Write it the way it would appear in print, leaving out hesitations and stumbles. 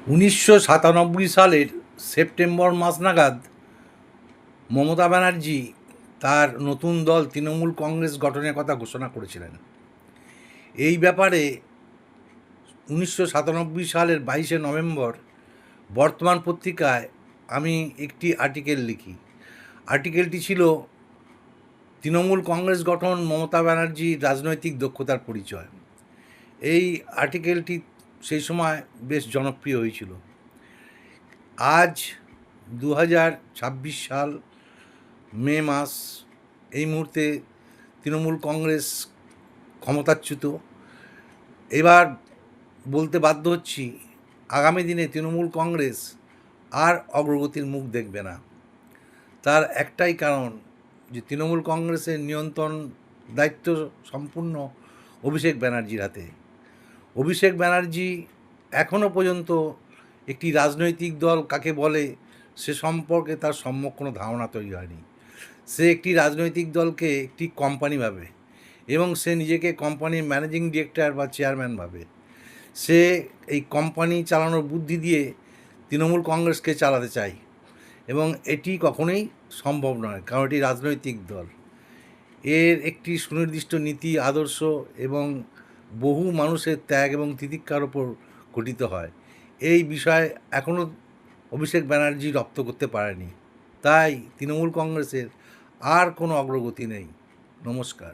1997 সালের সেপ্টেম্বর মাস নাগাদ মমতা ব্যানার্জি তার নতুন দল তৃণমূল কংগ্রেস গঠনের কথা ঘোষণা করেছিলেন। এই ব্যাপারে 1997 সালের 22শে নভেম্বর বর্তমান পত্রিকায় আমি একটি আর্টিকেল লিখি। আর্টিকেলটি ছিল তৃণমূল কংগ্রেস গঠন মমতা ব্যানার্জির রাজনৈতিক দক্ষতার পরিচয়। এই আর্টিকেলটি সেই সময় বেশ জনপ্রিয় হয়েছিল। আজ 2026 সাল মে মাস, এই মুহূর্তে তৃণমূল কংগ্রেস ক্ষমতাচ্যুত। এবার বলতে বাধ্য হচ্ছি, আগামী দিনে তৃণমূল কংগ্রেস আর অগ্রগতির মুখ দেখবে না। তার একটাই কারণ যে তৃণমূল কংগ্রেসের নিয়ন্ত্রণ দায়িত্ব সম্পূর্ণ অভিষেক ব্যানার্জির হাতে। অভিষেক ব্যানার্জি এখনও পর্যন্ত একটি রাজনৈতিক দল কাকে বলে সে সম্পর্কে তার সম্যক কোনো ধারণা তৈরি হয়নি। সে একটি রাজনৈতিক দলকে একটি কোম্পানি ভাবে এবং সে নিজেকে কোম্পানির ম্যানেজিং ডিরেক্টর বা চেয়ারম্যান ভাবে। সে এই কোম্পানি চালানোর বুদ্ধি দিয়ে তৃণমূল কংগ্রেসকে চালাতে চায় এবং এটি কখনোই সম্ভব নয়, কারণ এটি রাজনৈতিক দল। এর একটি সুনির্দিষ্ট নীতি, আদর্শ এবং বহু মানুষের ত্যাগ এবং তিতিক্ষার ওপর গঠিত হয়। এই বিষয় এখনও অভিষেক ব্যানার্জি রপ্ত করতে পারেনি। তাই তৃণমূল কংগ্রেসের আর কোনো অগ্রগতি নেই। নমস্কার।